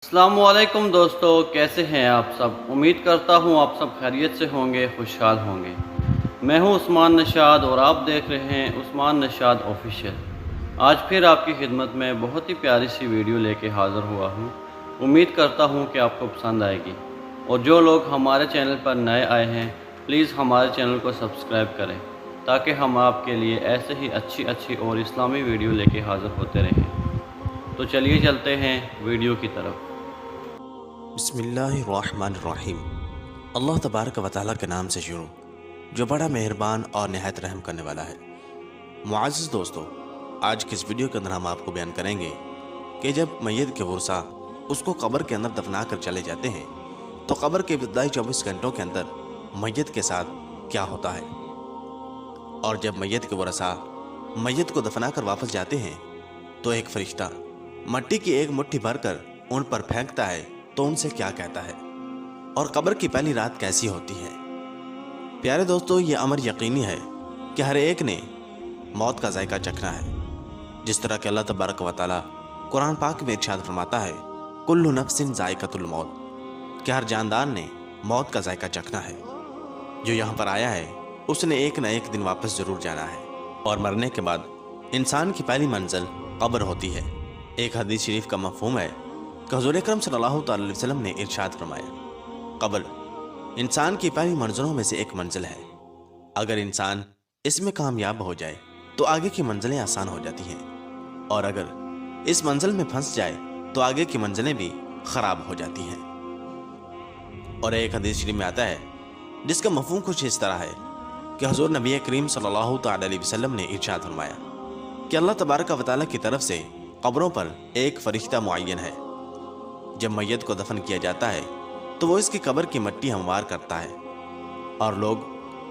السلام علیکم دوستو، کیسے ہیں آپ سب؟ امید کرتا ہوں آپ سب خیریت سے ہوں گے، خوشحال ہوں گے۔ میں ہوں عثمان نشاد اور آپ دیکھ رہے ہیں عثمان نشاد آفیشیل۔ آج پھر آپ کی خدمت میں بہت ہی پیاری سی ویڈیو لے کے حاضر ہوا ہوں۔ امید کرتا ہوں کہ آپ کو پسند آئے گی، اور جو لوگ ہمارے چینل پر نئے آئے ہیں پلیز ہمارے چینل کو سبسکرائب کریں تاکہ ہم آپ کے لیے ایسے ہی اچھی اور اسلامی ویڈیو لے کے حاضر ہوتے رہیں۔ تو چلیے چلتے ہیں ویڈیو کی طرف۔ بسم اللہ الرحمن الرحیم۔ اللہ تبارک و تعالیٰ کے نام سے شروع، جو بڑا مہربان اور نہایت رحم کرنے والا ہے۔ معزز دوستو، آج کی اس ویڈیو کے اندر ہم آپ کو بیان کریں گے کہ جب میت کے ورثہ اس کو قبر کے اندر دفنا کر چلے جاتے ہیں تو قبر کے ابتدائی 24 گھنٹوں کے اندر میت کے ساتھ کیا ہوتا ہے، اور جب میت کے ورثہ میت کو دفنا کر واپس جاتے ہیں تو ایک فرشتہ مٹی کی ایک مٹھی بھر کر ان پر پھینکتا ہے تو ان سے کیا کہتا ہے، اور قبر کی پہلی رات کیسی ہوتی ہے۔ پیارے دوستو، یہ امر یقینی ہے کہ ہر ایک نے موت کا ذائقہ چکھنا ہے، جس طرح کہ اللہ تبارک و تعالیٰ قرآن پاک میں ارشاد فرماتا ہے کل نفس ذائقۃ الموت، کہ ہر جاندار نے موت کا ذائقہ چکھنا ہے۔ جو یہاں پر آیا ہے اس نے ایک نہ ایک دن واپس ضرور جانا ہے، اور مرنے کے بعد انسان کی پہلی منزل قبر ہوتی ہے۔ ایک حدیث شریف کا مفہوم ہے کہ حضور اکرم صلی اللہ تعالی علیہ وسلم نے ارشاد فرمایا قبر انسان کی پہلی منزلوں میں سے ایک منزل ہے۔ اگر انسان اس میں کامیاب ہو جائے تو آگے کی منزلیں آسان ہو جاتی ہیں، اور اگر اس منزل میں پھنس جائے تو آگے کی منزلیں بھی خراب ہو جاتی ہیں۔ اور ایک حدیث شریف میں آتا ہے جس کا مفہوم کچھ اس طرح ہے کہ حضور نبی کریم صلی اللہ تعالی علیہ وسلم نے ارشاد فرمایا کہ اللہ تبارک و تعالیٰ کی طرف سے قبروں پر ایک فرشتہ معین ہے۔ جب میت کو دفن کیا جاتا ہے تو وہ اس کی قبر کی مٹی ہموار کرتا ہے، اور لوگ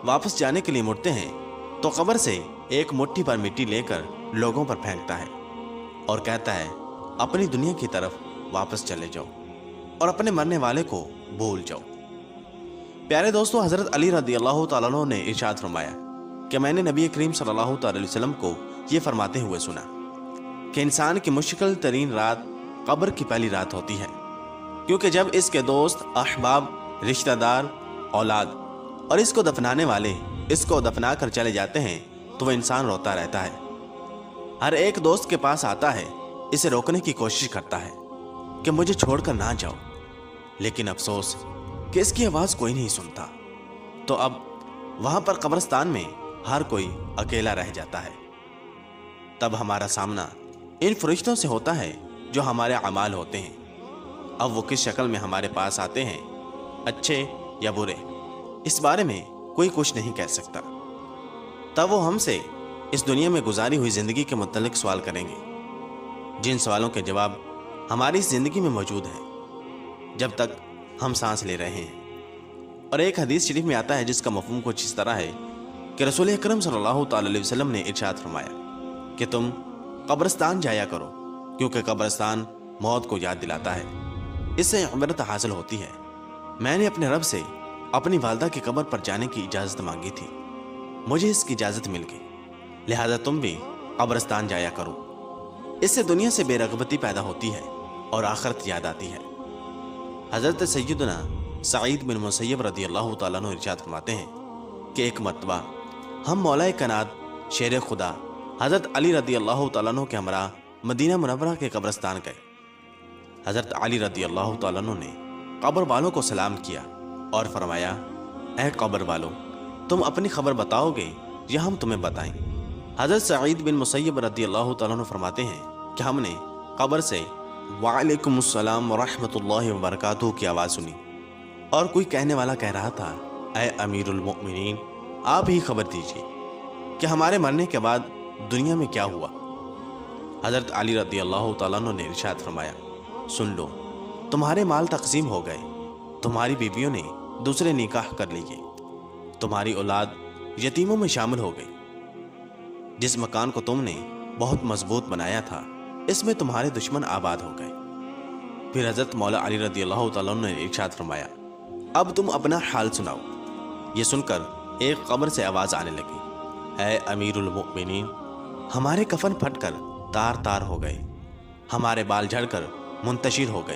واپس جانے کے لیے مڑتے ہیں تو قبر سے ایک مٹھی پر مٹی لے کر لوگوں پر پھینکتا ہے اور کہتا ہے اپنی دنیا کی طرف واپس چلے جاؤ اور اپنے مرنے والے کو بھول جاؤ۔ پیارے دوستو، حضرت علی رضی اللہ تعالیٰ عنہ نے ارشاد فرمایا کہ میں نے نبی کریم صلی اللہ تعالی علیہ وسلم کو یہ فرماتے ہوئے سنا کہ انسان کی مشکل ترین رات قبر کی پہلی رات ہوتی ہے، کیونکہ جب اس کے دوست، احباب، رشتہ دار، اولاد اور اس کو دفنانے والے اس کو دفنا کر چلے جاتے ہیں تو وہ انسان روتا رہتا ہے۔ ہر ایک دوست کے پاس آتا ہے، اسے روکنے کی کوشش کرتا ہے کہ مجھے چھوڑ کر نہ جاؤ، لیکن افسوس کہ اس کی آواز کوئی نہیں سنتا۔ تو اب وہاں پر قبرستان میں ہر کوئی اکیلا رہ جاتا ہے۔ تب ہمارا سامنا ان فرشتوں سے ہوتا ہے جو ہمارے اعمال ہوتے ہیں۔ اب وہ کس شکل میں ہمارے پاس آتے ہیں، اچھے یا برے، اس بارے میں کوئی کچھ نہیں کہہ سکتا۔ تب وہ ہم سے اس دنیا میں گزاری ہوئی زندگی کے متعلق سوال کریں گے، جن سوالوں کے جواب ہماری اس زندگی میں موجود ہیں جب تک ہم سانس لے رہے ہیں۔ اور ایک حدیث شریف میں آتا ہے جس کا مفہوم کچھ اس طرح ہے کہ رسول اکرم صلی اللہ تعالی علیہ وسلم نے ارشاد فرمایا کہ تم قبرستان جایا کرو، کیونکہ قبرستان موت کو یاد دلاتا ہے، اس سے عبرت حاصل ہوتی ہے۔ میں نے اپنے رب سے اپنی والدہ کی قبر پر جانے کی اجازت مانگی تھی، مجھے اس کی اجازت مل گئی، لہذا تم بھی قبرستان جایا کرو۔ اس سے دنیا سے بے رغبتی پیدا ہوتی ہے اور آخرت یاد آتی ہے۔ حضرت سیدنا سعید بن مسیب رضی اللہ تعالیٰ عنہ ارشاد فرماتے ہیں کہ ایک مرتبہ ہم مولا کائنات شیر خدا حضرت علی رضی اللہ تعالیٰ عنہ کے ہمراہ مدینہ منورہ کے قبرستان گئے۔ حضرت علی رضی اللہ تعالیٰ عنہ نے قبر والوں کو سلام کیا اور فرمایا اے قبر والوں، تم اپنی خبر بتاؤ گے یا ہم تمہیں بتائیں؟ حضرت سعید بن مسیب رضی اللہ تعالیٰ عنہ فرماتے ہیں کہ ہم نے قبر سے وعلیکم السلام ورحمۃ اللہ وبرکاتہ کی آواز سنی، اور کوئی کہنے والا کہہ رہا تھا اے امیر المؤمنین، آپ ہی خبر دیجیے کہ ہمارے مرنے کے بعد دنیا میں کیا ہوا۔ حضرت علی رضی اللہ تعالیٰ عنہ نے ارشاد فرمایا سن لو، تمہارے مال تقسیم ہو گئے، تمہاری بیویوں نے دوسرے نکاح کر لیے، تمہاری اولاد یتیموں میں شامل ہو گئی، جس مکان کو تم نے بہت مضبوط بنایا تھا اس میں تمہارے دشمن آباد ہو گئے۔ پھر حضرت مولا علی رضی اللہ تعالیٰ عنہ نے ارشاد فرمایا اب تم اپنا حال سناؤ۔ یہ سن کر ایک قبر سے آواز آنے لگی اے امیر المؤمنین، ہمارے کفن پھٹ کر تار تار ہو گئے، ہمارے بال جھڑ کر منتشر ہو گئے،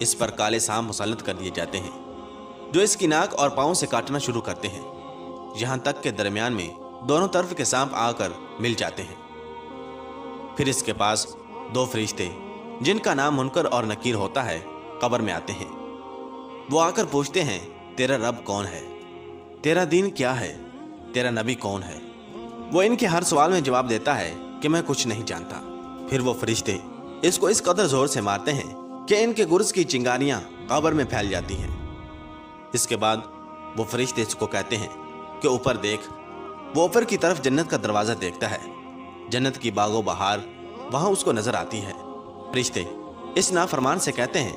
اس پر کالے سانپ مسلط کر دیے جاتے ہیں جو اس کی ناک اور پاؤں سے کاٹنا شروع کرتے ہیں، یہاں تک کہ درمیان میں دونوں طرف کے سانپ آ کر مل جاتے ہیں۔ پھر اس کے پاس 2 فرشتے جن کا نام منکر اور نکیر ہوتا ہے قبر میں آتے ہیں۔ وہ آ کر پوچھتے ہیں، تیرا رب کون ہے؟ تیرا دین کیا ہے؟ تیرا نبی کون ہے؟ وہ ان کے ہر سوال میں جواب دیتا ہے کہ میں کچھ نہیں جانتا۔ پھر وہ فرشتے اس کو اس قدر زور سے مارتے ہیں کہ ان کے گرز کی چنگاریاں قبر میں پھیل جاتی ہیں۔ اس کے بعد وہ فرشتے اس کو کہتے ہیں کہ اوپر دیکھ۔ وہ اوپر کی طرف جنت کا دروازہ دیکھتا ہے، جنت کی باغ و بہار وہاں اس کو نظر آتی ہے۔ فرشتے اس نافرمان سے کہتے ہیں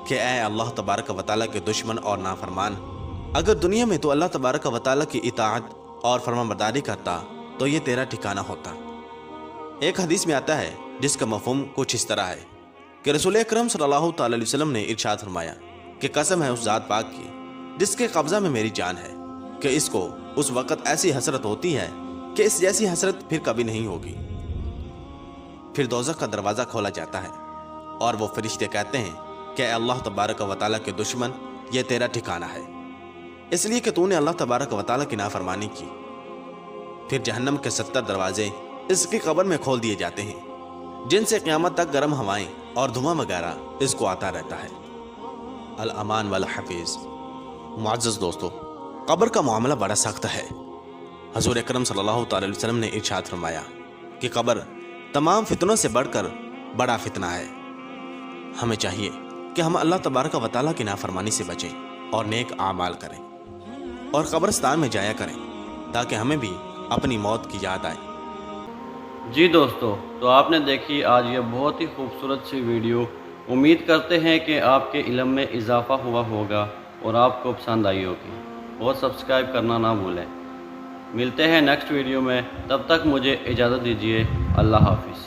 کہ اے اللہ تبارک و تعالیٰ کے دشمن اور نافرمان، اگر دنیا میں تو اللہ تبارک و تعالیٰ کی اطاعت اور فرمانبرداری کرتا تو یہ تیرا ٹھکانہ ہوتا۔ ایک حدیث میں آتا ہے جس کا مفہوم کچھ اس طرح ہے کہ رسول اکرم صلی اللہ تعالی علیہ وسلم نے ارشاد فرمایا کہ قسم ہے اس ذات پاک کی جس کے قبضہ میں میری جان ہے کہ اس کو اس وقت ایسی حسرت ہوتی ہے کہ اس جیسی حسرت پھر کبھی نہیں ہوگی۔ پھر دوزخ کا دروازہ کھولا جاتا ہے اور وہ فرشتے کہتے ہیں کہ اے اللہ تبارک و تعالیٰ کے دشمن، یہ تیرا ٹھکانہ ہے اس لیے کہ تو نے اللہ تبارک و تعالیٰ کی نافرمانی کی۔ پھر جہنم کے 70 دروازے اس کی قبر میں کھول دیے جاتے ہیں جن سے قیامت تک گرم ہوائیں اور دھواں وغیرہ اس کو آتا رہتا ہے۔ الامان والحفیظ۔ معزز دوستو، قبر کا معاملہ بڑا سخت ہے۔ حضور اکرم صلی اللہ تعالی علیہ وسلم نے ارشاد فرمایا کہ قبر تمام فتنوں سے بڑھ کر بڑا فتنہ ہے۔ ہمیں چاہیے کہ ہم اللہ تبارک و تعالیٰ کی نافرمانی سے بچیں اور نیک اعمال کریں اور قبرستان میں جایا کریں تاکہ ہمیں بھی اپنی موت کی یاد آئے۔ جی دوستو، تو آپ نے دیکھی آج یہ بہت ہی خوبصورت سی ویڈیو۔ امید کرتے ہیں کہ آپ کے علم میں اضافہ ہوا ہوگا اور آپ کو پسند آئی ہوگی، اور سبسکرائب کرنا نہ بھولیں۔ ملتے ہیں نیکسٹ ویڈیو میں، تب تک مجھے اجازت دیجیے۔ اللہ حافظ۔